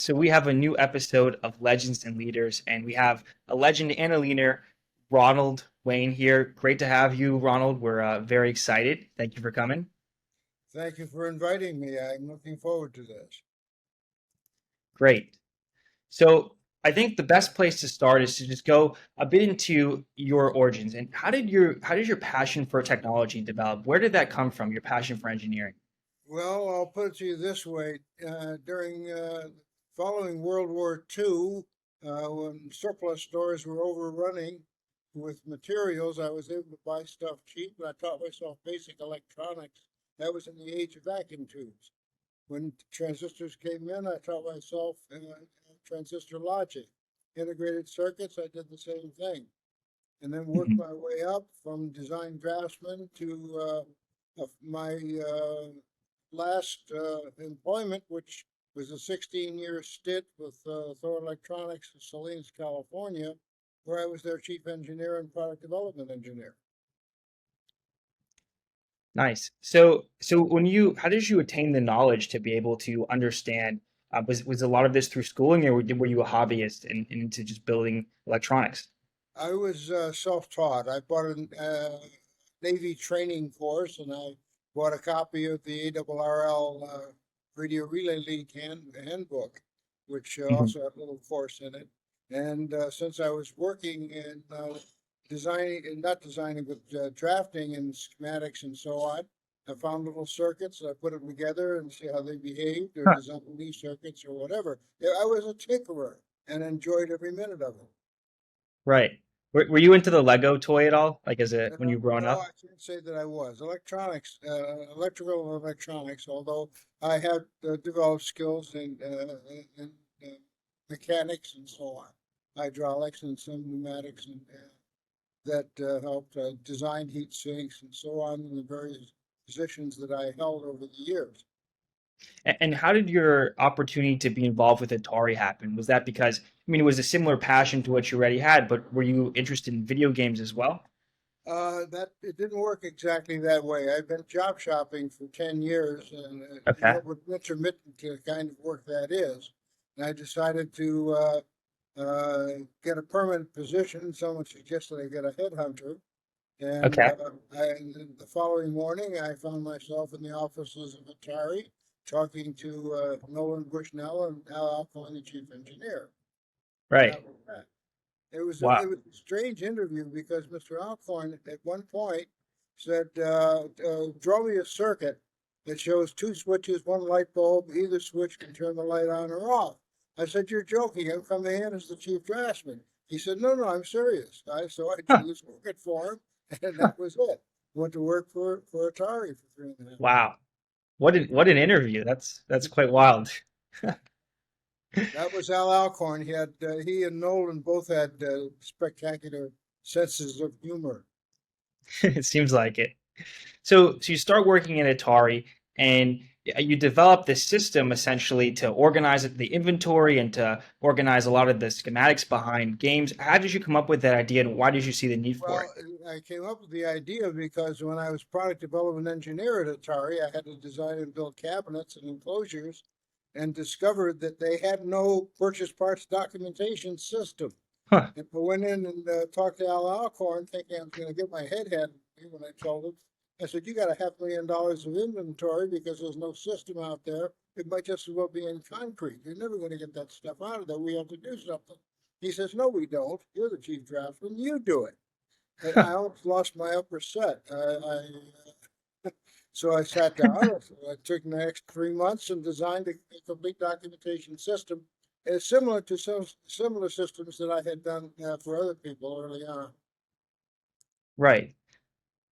So we have a new episode of Legends and Leaders, and we have a legend and a leader, Ronald Wayne here. Great to have you, Ronald. We're very excited. Thank you for coming. Thank you for inviting me. I'm looking forward to this. Great. So I think the best place to start is to just go a bit into your origins and how did your passion for technology develop? Where did that come from? Your passion for engineering? Well, I'll put it to you this way. During following World War II, when surplus stores were overrunning with materials, I was able to buy stuff cheap, and I taught myself basic electronics. That was in the age of vacuum tubes. When transistors came in, I taught myself transistor logic. Integrated circuits, I did the same thing. And then worked Mhm. my way up from design draftsman to my last employment, which was a 16-year stint with Thor Electronics in Salinas, California, where I was their chief engineer and product development engineer. Nice. So how did you attain the knowledge to be able to understand? Was a lot of this through schooling, or were you a hobbyist into just building electronics? I was self-taught. I bought a Navy training course, and I bought a copy of the ARRL Radio Relay League handbook, which Mhm. also had a little course in it. And since I was working in designing, and not designing, but drafting and schematics and so on, I found little circuits. I put them together and see how they behaved, or Huh. design new circuits or whatever. Yeah, I was a tinkerer and enjoyed every minute of it. Right. Were you into the Lego toy at all? Like as a when you were growing No, up? I can't say that I was. Electronics, electrical and electronics, although I had developed skills in mechanics and so on, hydraulics and some pneumatics, and that helped design heat sinks and so on in the various positions that I held over the years. And how did your opportunity to be involved with Atari happen? Was that because, I mean, it was a similar passion to what you already had, but were you interested in video games as well? That it didn't work exactly that way. I've been job shopping for 10 years, and you Okay. know what intermittent kind of work that is. And I decided to get a permanent position. Someone suggested I get a headhunter, and Okay. the following morning I found myself in the offices of Atari talking to Nolan Bushnell and Al Alcohol, the chief engineer. And Right. that was that. It Wow. was a strange interview because Mr. Alcorn at one point said, "Draw me a circuit that shows two switches, one light bulb. Either switch can turn the light on or off." I said, "You're joking. I'm coming in as the chief draftsman." He said, "No, no, I'm serious." So I Huh. drew the circuit for him, and that was it. Went to work for Atari for 3.5 years. Wow. What an interview. That's quite wild. That was Al Alcorn. He and Nolan both had spectacular senses of humor. It seems like it. So you start working at Atari and you develop this system essentially to organize the inventory and to organize a lot of the schematics behind games. How did you come up with that idea and why did you see the need for it? Well, I came up with the idea because when I was product development engineer at Atari, I had to design and build cabinets and enclosures and discovered that they had no purchase parts documentation system. Huh. And I went in and talked to Al Alcorn thinking I was going to get my head handed to me when I told him. I said, "You got $500,000 of inventory because there's no system out there. It might just as well be in concrete. You're never going to get that stuff out of there. We have to do something." He says, "No, we don't. You're the chief draftsman. You do it." And I almost lost my upper set. So I sat down. I took the next 3 months and designed a complete documentation system, similar to some similar systems that I had done for other people early on. Right.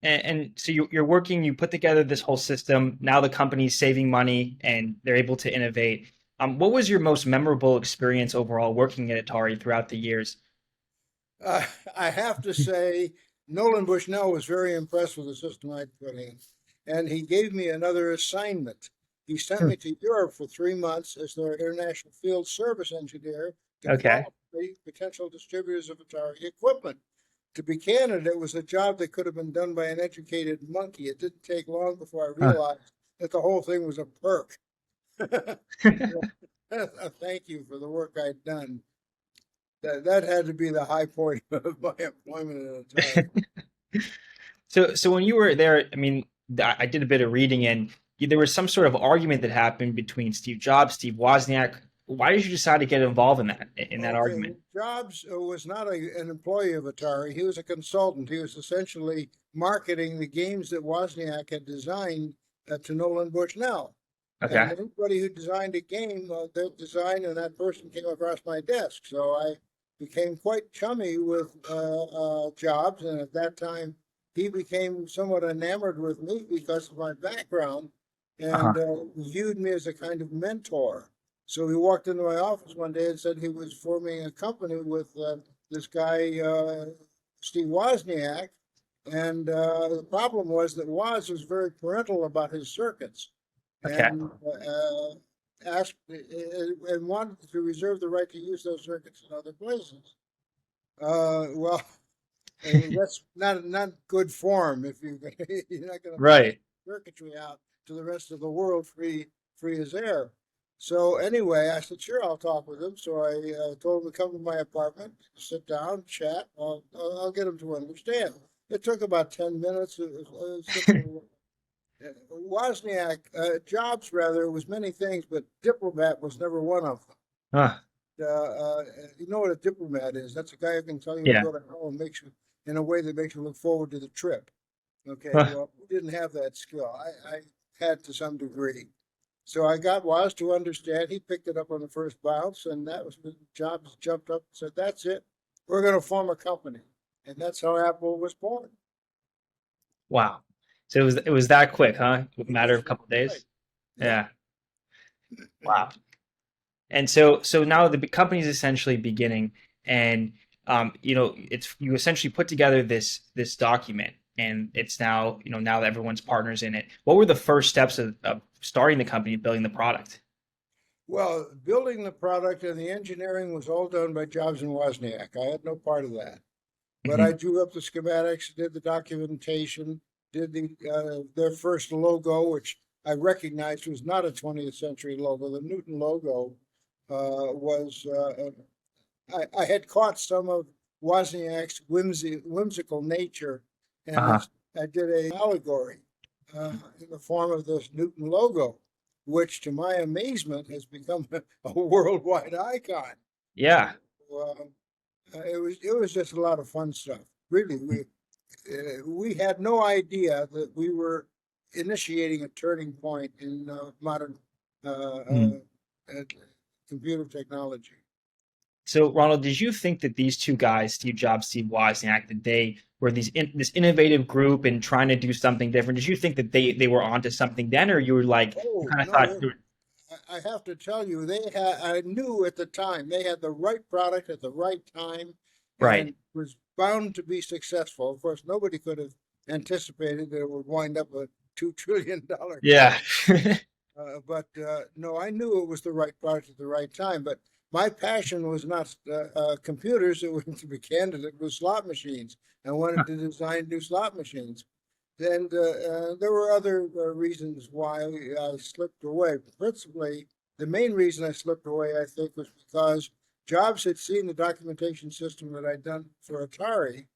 And so you're working, you put together this whole system. Now the company's saving money and they're able to innovate. What was your most memorable experience overall working at Atari throughout the years? Uh, I have to say, Nolan Bushnell was very impressed with the system I put in, and he gave me another assignment. He sent Hmm. me to Europe for 3 months as their international field service engineer to Okay. qualify potential distributors of Atari equipment. To be candid, it was a job that could have been done by an educated monkey. It didn't take long before I Huh. realized that the whole thing was a perk. a thank you for the work I'd done. That had to be the high point of my employment at Atari. So when you were there, I mean, I did a bit of reading, and there was some sort of argument that happened between Steve Jobs, Steve Wozniak. Why did you decide to get involved in that Okay, argument? well, Jobs was not an employee of Atari. He was a consultant. He was essentially marketing the games that Wozniak had designed to Nolan Bushnell. And Okay. anybody who designed a game, their design and that person came across my desk. So I became quite chummy with Jobs. And at that time, he became somewhat enamored with me because of my background Uh-huh. and viewed me as a kind of mentor. So he walked into my office one day and said he was forming a company with this guy, Steve Wozniak. And the problem was that Woz was very parental about his circuits Okay. and asked and wanted to reserve the right to use those circuits in other places. Well, that's not good form if you're not going to put Right. circuitry out to the rest of the world free as air. So anyway, I said, sure, I'll talk with him. So I told him to come to my apartment, sit down, chat. I'll get him to understand. It took about 10 minutes. It was simple. Wozniak, Jobs rather, was many things, but diplomat was never one of them. Huh. You know what a diplomat is? That's a guy who can tell you to Yeah. go to hell and makes you in a way that makes you look forward to the trip. Okay, Huh. well, we didn't have that skill. I had to some degree. So I got Woz to understand. He picked it up on the first bounce, and that was when Jobs jumped up and said, "That's it. We're going to form a company," and that's how Apple was born. Wow. So it was that quick, huh? A It matter of was a couple of right. days. Yeah. Yeah. Wow. And so now the company's essentially beginning, and it's you essentially put together this document, and it's now now that everyone's partners in it. What were the first steps of starting the company, building the product? Well, building the product and the engineering was all done by Jobs and Wozniak. I had no part of that. But I Hmm. drew up the schematics, did the documentation, did their first logo, which I recognized was not a 20th century logo. The Newton logo was I had caught some of Wozniak's whimsical nature, and Uh-huh. I did a allegory in the form of this Newton logo, which, to my amazement, has become a worldwide icon. Yeah. Um, it was just a lot of fun stuff. Really, we had no idea that we were initiating a turning point in modern uh, uh, Mhm. uh, computer technology. So, Ronald, did you think that these two guys, Steve Jobs, Steve Wozniak, that they were this innovative group and trying to do something different? Did you think that they were onto something then, or you were like you Oh kind of no, thought, I have to tell you, they had. I knew at the time they had the right product at the right time, right? and was bound to be successful. Of course, nobody could have anticipated that it would wind up a $2 trillion Yeah. company. But no, I knew it was the right product at the right time. But my passion was not computers. It was, to be candid, it was slot machines. I wanted to design new slot machines. And there were other reasons why I slipped away. Principally, the main reason I slipped away, I think, was because Jobs had seen the documentation system that I'd done for Atari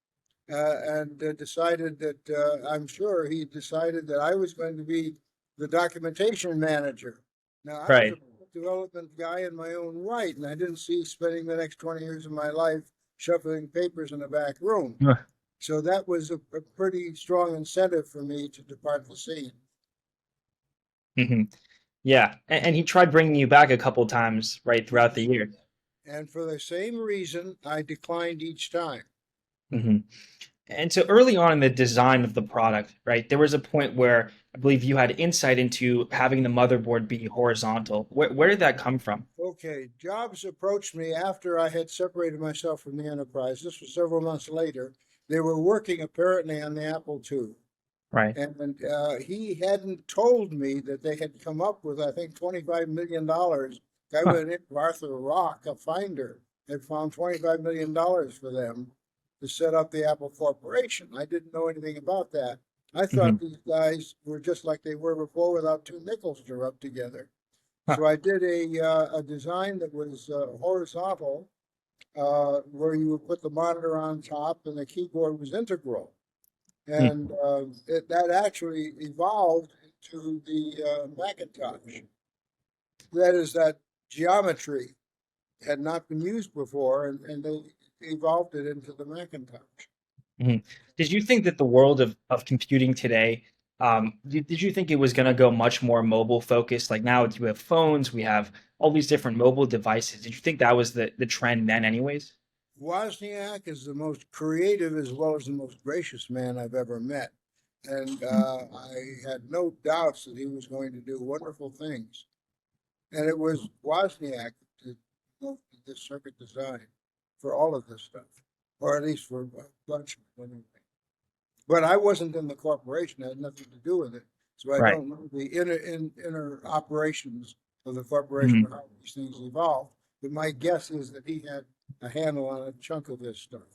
and decided that I'm sure he decided that I was going to be the documentation manager. Now, I was a Right. development guy in my own right, and I didn't see spending the next 20 years of my life shuffling papers in a back room. So that was a pretty strong incentive for me to depart the scene. Hmm. Yeah, and he tried bringing you back a couple times, right, throughout the Yes. year. And for the same reason, I declined each time. Hmm. And so early on in the design of the product, right, there was a point where I believe you had insight into having the motherboard be horizontal. Where did that come from? Okay, Jobs approached me after I had separated myself from the enterprise. This was several months later. They were working apparently on the Apple II. Right. And he hadn't told me that they had come up with, I think, $25 million. Guy Huh. with an Arthur Rock, a finder, had found $25 million for them to set up the Apple Corporation. I didn't know anything about that. I thought Hmm. these guys were just like they were before, without two nickels to rub together. Huh. So I did a design that was horizontal, where you would put the monitor on top and the keyboard was integral. Hmm. And that actually evolved into the Macintosh. That is, that geometry had not been used before, and they evolved it into the Macintosh. Mhm. Did you think that the world of computing today, did you think it was going to go much more mobile focused? Like now you have phones, we have all these different mobile devices. Did you think that was the trend then, anyways? Wozniak is the most creative as well as the most gracious man I've ever met. And I had no doubts that he was going to do wonderful things. And it was Wozniak that did the circuit design for all of this stuff, or at least for a bunch of it anyway. But I wasn't in the corporation; I had nothing to do with it, so I Right. don't know the inner operations of the corporation or Mhm. how these things evolved. But my guess is that he had a handle on a chunk of this stuff.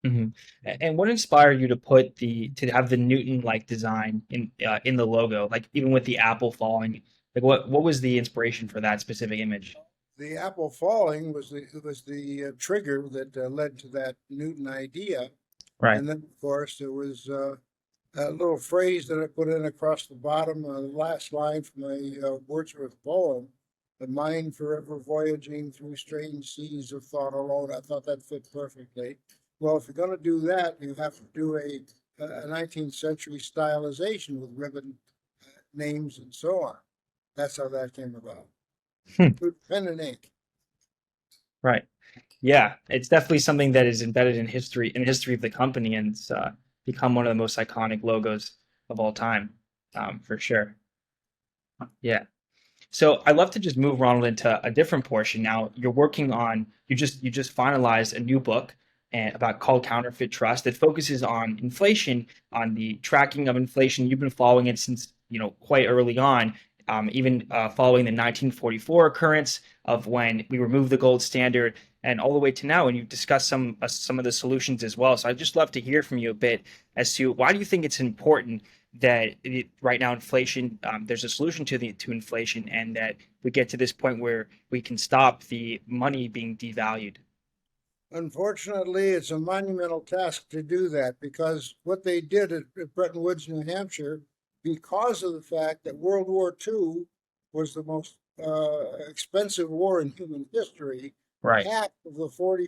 Mhm. And what inspired you to put to have the Newton-like design in the logo, like even with the apple falling? Like what was the inspiration for that specific image? The apple falling was the trigger that led to that Newton idea, Right. and then of course there was a little phrase that I put in across the bottom, the last line from a Wordsworth poem, "The mind forever voyaging through strange seas of thought alone." I thought that fit perfectly. Well, if you're going to do that, you have to do a 19th century stylization with ribbon names and so on. That's how that came about. Hmm. With pen and ink. Right. Yeah, it's definitely something that is embedded in history of the company, and it's become one of the most iconic logos of all time, for sure. Yeah. So I'd love to just move Ronald into a different portion. Now you're working on you just finalized a new book about called Counterfeit Trust that focuses on inflation, on the tracking of inflation. You've been following it since quite early on, even following the 1944 occurrence of when we removed the gold standard, and all the way to now. And you've discussed some of the solutions as well. So I'd just love to hear from you a bit as to why do you think it's important that right now inflation there's a solution to inflation, and that we get to this point where we can stop the money being devalued. Unfortunately, it's a monumental task to do that because what they did at Bretton Woods, New Hampshire, because of the fact that World War II was the most expensive war in human history, Right. half of the 40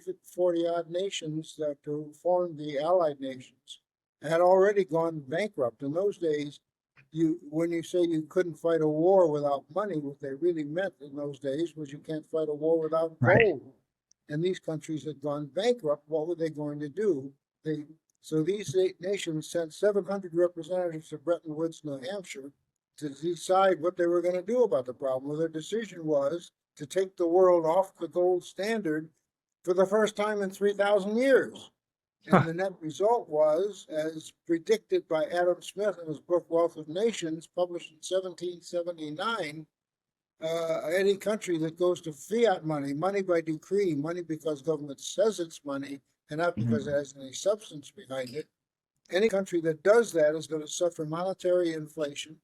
odd nations that formed the Allied nations had already gone bankrupt. In those days, when you say you couldn't fight a war without money, what they really meant in those days was you can't fight a war without Right. gold, and these countries had gone bankrupt. What were they going to do? They so these nations sent 700 representatives to Bretton Woods, New Hampshire, to decide what they were going to do about the problem. Well, their decision was to take the world off the gold standard for the first time in 3,000 years. And Huh. the net result was, as predicted by Adam Smith in his book Wealth of Nations, published in 1779, any country that goes to fiat money, money by decree, money because government says it's money and not because it Mhm. has any substance behind it, any country that does that is going to suffer monetary inflation,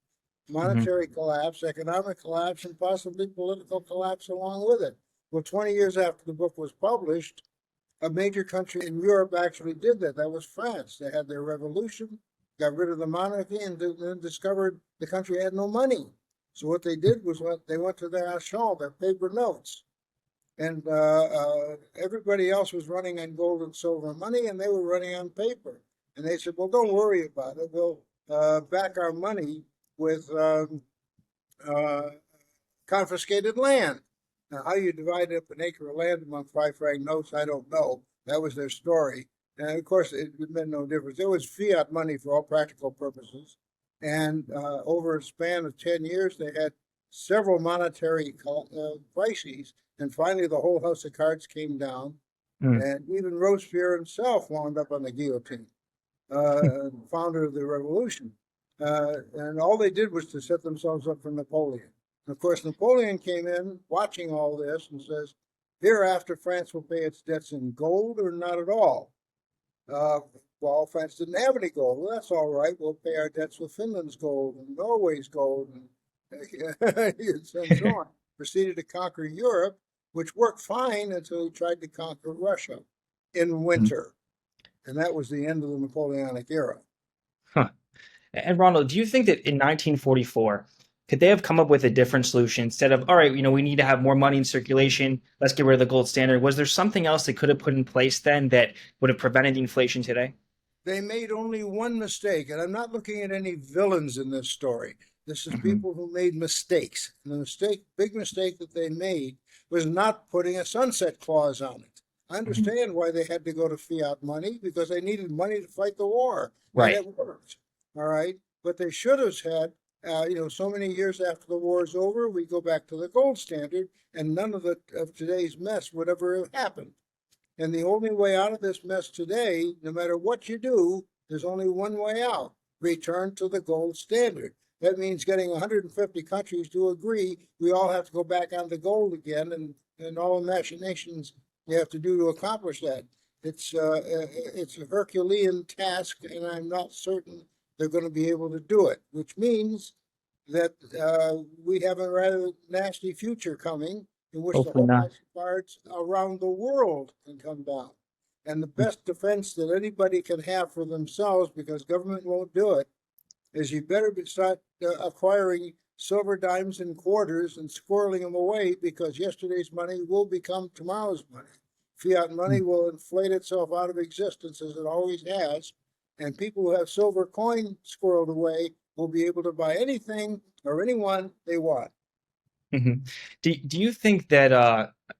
Mhm. monetary collapse, economic collapse, and possibly political collapse along with it. Well, 20 years after the book was published, a major country in Europe actually did that. That was France. They had their revolution, got rid of the monarchy, and then discovered the country had no money. So what they did was they went to their argent, their paper notes, and everybody else was running on gold and silver money, and they were running on paper. And they said, "Well, don't worry about it. We'll back our money with uh, confiscated land." Now, how you divided up an acre of land among 5 franc notes, I don't know. That was their story. And of course, it meant no difference. It was fiat money for all practical purposes. And over a span of 10 years, they had several monetary crises. And finally, the whole house of cards came down. Mm. And even Robespierre himself wound up on the guillotine, founder of the revolution. And all they did was to set themselves up for Napoleon. And of course, Napoleon came in watching all this and says, "Hereafter, France will pay its debts in gold or not at all." Uh, well, France didn't have any gold. Well, that's all right. We'll pay our debts with Finland's gold and Norway's gold and so on. proceeded to conquer Europe, which worked fine until he tried to conquer Russia in Mhm. winter. And that was the end of the Napoleonic era. Huh. And Ronald, do you think that in 1944, could they have come up with a different solution instead of, all right, we need to have more money in circulation, let's get rid of the gold standard? Was there something else they could have put in place then that would have prevented the inflation today? They made only one mistake, and I'm not looking at any villains in this story. This is Hmm. people who made mistakes. And the big mistake that they made was not putting a sunset clause on it. I Hmm. understand why they had to go to fiat money because they needed money to fight the war, and Right. it worked. All right, but they should have had, so many years after the war is over, we go back to the gold standard, and none of today's mess would ever have happened. And the only way out of this mess today, no matter what you do, there's only one way out: return to the gold standard. That means getting 150 countries to agree we all have to go back onto gold again, and all the machinations you have to do to accomplish that. It's a Herculean task, and I'm not certain they're going to be able to do it, which means that we have a rather nasty future coming in which the Hopefully whole not. house of cards around the world can come down. And the best defense that anybody can have for themselves, because government won't do it, is you better start acquiring silver dimes and quarters and squirreling them away, because yesterday's money will become tomorrow's money. Fiat money will inflate itself out of existence as it always has, and people who have silver coin squirreled away will be able to buy anything or anyone they want. Hmm. Do you think that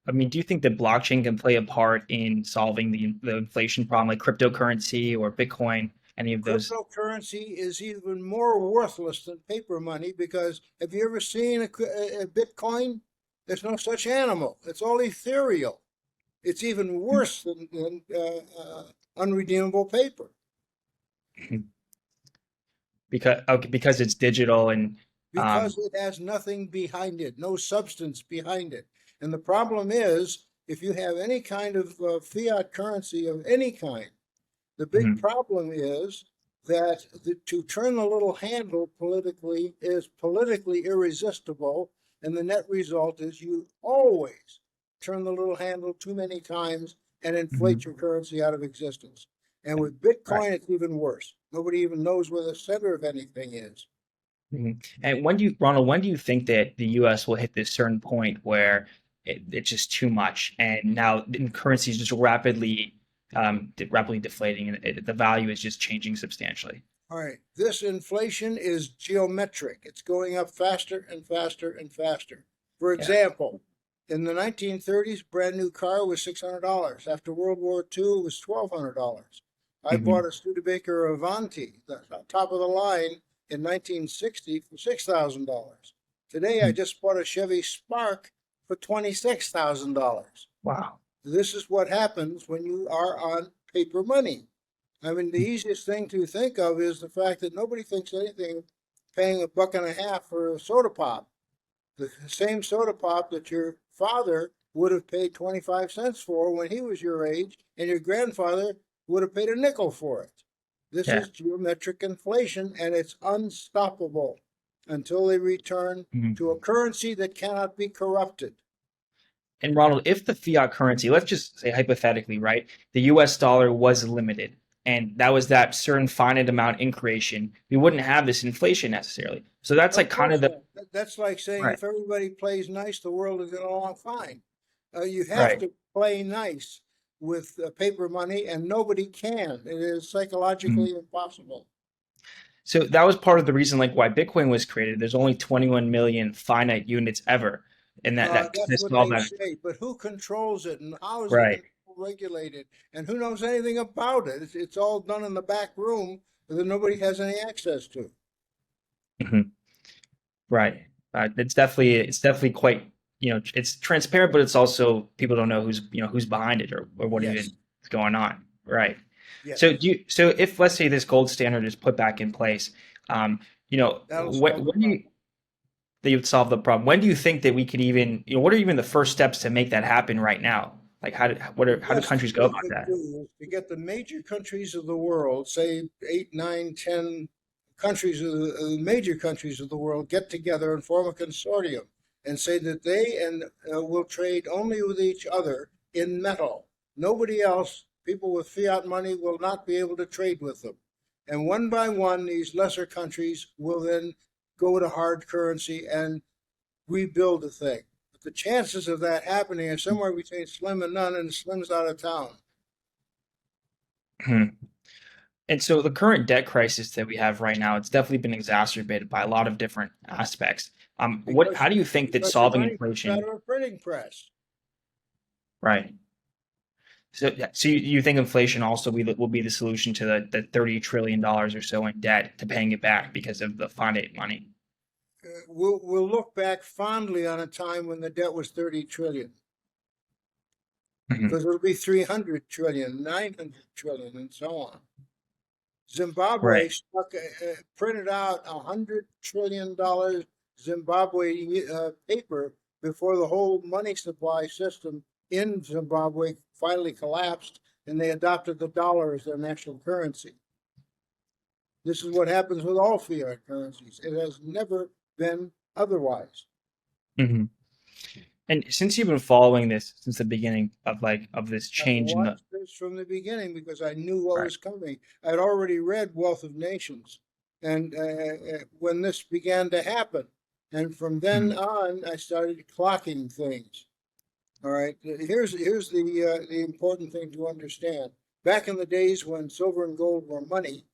do you think that blockchain can play a part in solving the inflation problem, like cryptocurrency or Bitcoin, any of those? Cryptocurrency is even more worthless than paper money, because have you ever seen a Bitcoin? There's no such animal. It's all ethereal. It's even worse than unredeemable paper, Because it's digital and because it has nothing behind it, no substance behind it. And the problem is, if you have any kind of fiat currency of any kind, the big mhm, problem is that to turn the little handle politically is politically irresistible, and the net result is you always turn the little handle too many times and inflate mhm, your currency out of existence. And with right. Bitcoin, it's even worse. Nobody even knows where the center of anything is. Mhm. And Ronald, when do you think that the U.S. will hit this certain point where it's just too much, and now the currency is just rapidly deflating, and the value is just changing substantially? All right, this inflation is geometric. It's going up faster and faster and faster. For Yeah. example, in the 1930s, brand new car was $600. After World War II, it was $1,200. I bought Hmm. a Studebaker Avanti, the top of the line, in 1960 for $6,000. Today, I just bought a Chevy Spark for $26,000. Wow. This is what happens when you are on paper money. I mean, the easiest thing to think of is the fact that nobody thinks anything of paying a buck and a half for a soda pop. The same soda pop that your father would have paid 25 cents for when he was your age, and your grandfather would have paid a nickel for it. This Yeah. is geometric inflation, and it's unstoppable until they return to a Mhm. currency that cannot be corrupted. And Ronald, if the fiat currency, let's just say hypothetically, right, the US dollar was limited, and that was that certain finite amount in creation, we wouldn't have this inflation necessarily. So that's like Of kind of course the not. That's like saying right, if everybody plays nice, the world is going along fine. You have right. to play nice with paper money, and nobody can. It is Mhm. psychologically impossible. So that was part of the reason, like why Bitcoin was created. There's only 21 million finite units ever, and that That's to what solve they that. say, but who controls it, and how is it Right. regulated, and who knows anything about it? It's all done in the back room that nobody has any access to. Mhm. Right. It's definitely quite, it's transparent, but it's also people don't know who's behind it or what even Yes, is going on. Right. So yes, so if let's say this gold standard is put back in place, that'll solve the when do you problem. that you'd solve the problem? When do you think that we could even, what are even the first steps to make that happen right now? Like how do Best countries go we about could that? do is to get the major countries of the world, say 8, 9, 10 countries of the major countries of the world, get together and form a consortium and say that they and will trade only with each other in metal. Nobody else, people with fiat money, will not be able to trade with them. And one by one, these lesser countries will then go to hard currency and rebuild the thing. But the chances of that happening are somewhere between slim and none, and slim's out of town. Hmm. And so the current debt crisis that we have right now, it's definitely been exacerbated by a lot of different aspects. How Because do you think that because the solving money comes out inflation, of a printing press. right? So, yeah, so you think inflation also will be the solution to the $30 trillion or so in debt to paying it back because of the finite money? We'll look back fondly on a time when the debt was 30 trillion, Mhm. because it'll be 300 trillion, 900 trillion, and so on. Zimbabwe Right. printed out $100 trillion Zimbabwe paper before the whole money supply system in Zimbabwe finally collapsed, and they adopted the dollar as their national currency. This is what happens with all fiat currencies. It has never been otherwise. Hmm. And since you've been following this since the beginning of this I've change in the watched this from the beginning because I knew what right. was coming. I'd already read Wealth of Nations, and when this began to happen, and from then Mhm. on, I started clocking things. All right, here's the important thing to understand. Back in the days when silver and gold were money,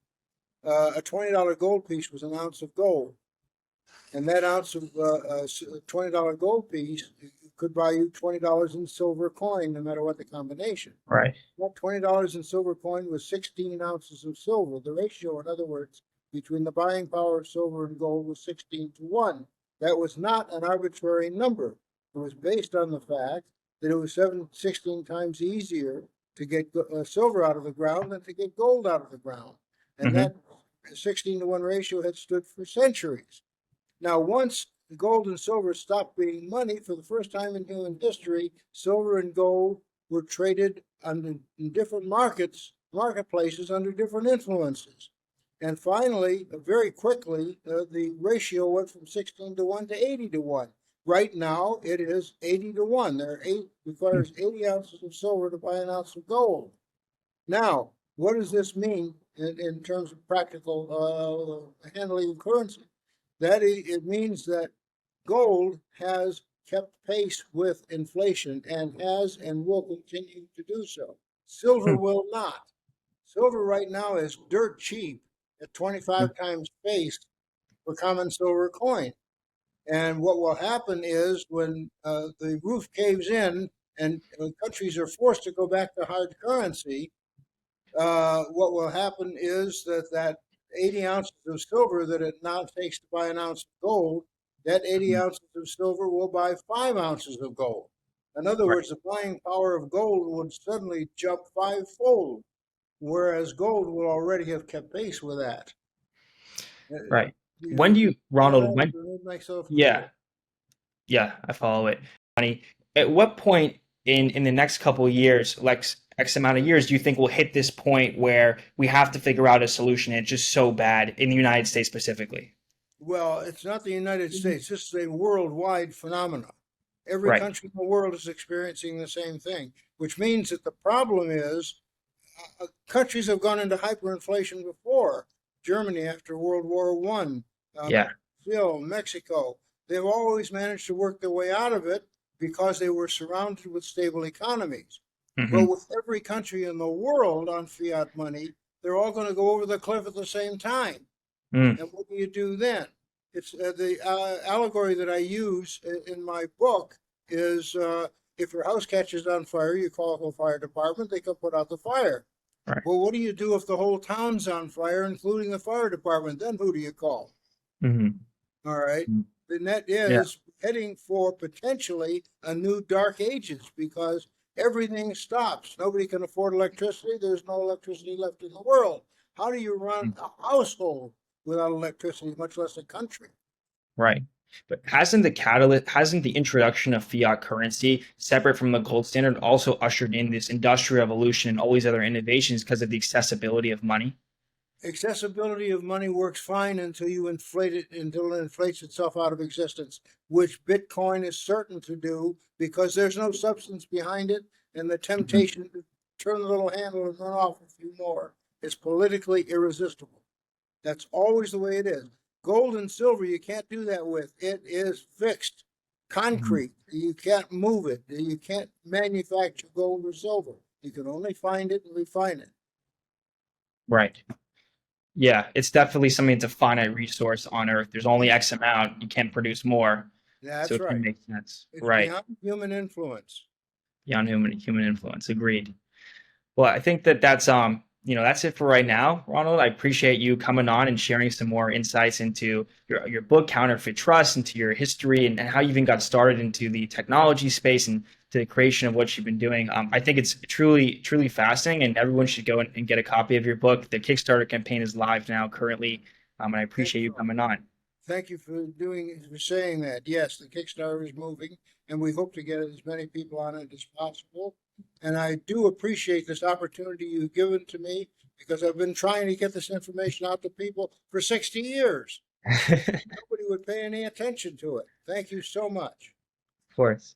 a $20 gold piece was an ounce of gold. And that ounce of $20 gold piece could buy you $20 in silver coin, no matter what the combination. Right. That $20 in silver coin was 16 ounces of silver. The ratio, in other words, between the buying power of silver and gold was 16 to 1. That was not an arbitrary number. It was based on the fact that it was 16 times easier to get silver out of the ground than to get gold out of the ground. And Hmm. that 16 to 1 ratio had stood for centuries. Now, once gold and silver stopped being money, for the first time in human history, silver and gold were traded in different marketplaces under different influences. And finally, very quickly, the ratio went from 16 to 1 to 80 to 1. Right now, it is 80 to 1. Requires 80 ounces of silver to buy an ounce of gold. Now, what does this mean in terms of practical handling of currency? It means that gold has kept pace with inflation and has and will continue to do so. Silver will not. Silver right now is dirt cheap at 25 times face for common silver coin. And what will happen is when the roof caves in and countries are forced to go back to hard currency, what will happen is that 80 ounces of silver that it now takes to buy an ounce of gold, that 80 ounces of silver will buy 5 ounces of gold. In other Right. words, the buying power of gold would suddenly jump fivefold, whereas gold will already have kept pace with that. Right. When You, do you you, Ronald, follow? when, Made myself yeah, clear. yeah, I follow it. Funny. At what point in the next couple of years, like X amount of years, do you think we'll hit this point where we have to figure out a solution? It's just so bad in the United States specifically. Well, it's not the United States. This is a worldwide phenomenon. Every Right. country in the world is experiencing the same thing, which means that the problem is countries have gone into hyperinflation before. Germany after World War One, Yeah. Brazil, Mexico. They've always managed to work their way out of it because they were surrounded with stable economies. But Hmm. with every country in the world on fiat money, they're all going to go over the cliff at the same time. Mm. And what do you do then? It's the allegory that I use in my book is if your house catches on fire, you call the fire department, they come put out the fire. Right. Well, what do you do if the whole town's on fire, including the fire department? Then who do you call? Hmm. All right. The net Yeah. is heading for potentially a new dark ages because everything stops. Nobody can afford electricity. There's no electricity left in the world. How do you run a household without electricity, much less a country? Right. But hasn't the introduction of fiat currency, separate from the gold standard, also ushered in this industrial revolution and all these other innovations because of the accessibility of money? accessibility of money works fine until you inflate it, until it inflates itself out of existence, which Bitcoin is certain to do because there's no substance behind it, and the Mhm. temptation to turn the little handle and run off a few more is politically irresistible. That's always the way it is. Gold and silver, you can't do that with. It is fixed, Mhm. concrete. You can't move it. You can't manufacture gold or silver. You can only find it and refine it. Right. Yeah, it's definitely something that's a finite resource on Earth. There's only X amount. You can't produce more. So That's it can right. make sense. It's Right. beyond human influence. Beyond human influence. Agreed. Well, I think that that's it for right now, Ronald. I appreciate you coming on and sharing some more insights into your book, Counterfeit Trust, into your history and how you even got started into the technology space and to the creation of what you've been doing. I think it's truly fascinating, and everyone should go and get a copy of your book. The Kickstarter campaign is live now currently, and I appreciate you Excellent. coming on. Thank you for saying that. Yes, the Kickstarter is moving, and we hope to get as many people on it as possible. And I do appreciate this opportunity you've given to me because I've been trying to get this information out to people for 60 years. Of Nobody would pay any attention to it. Thank you so much. course.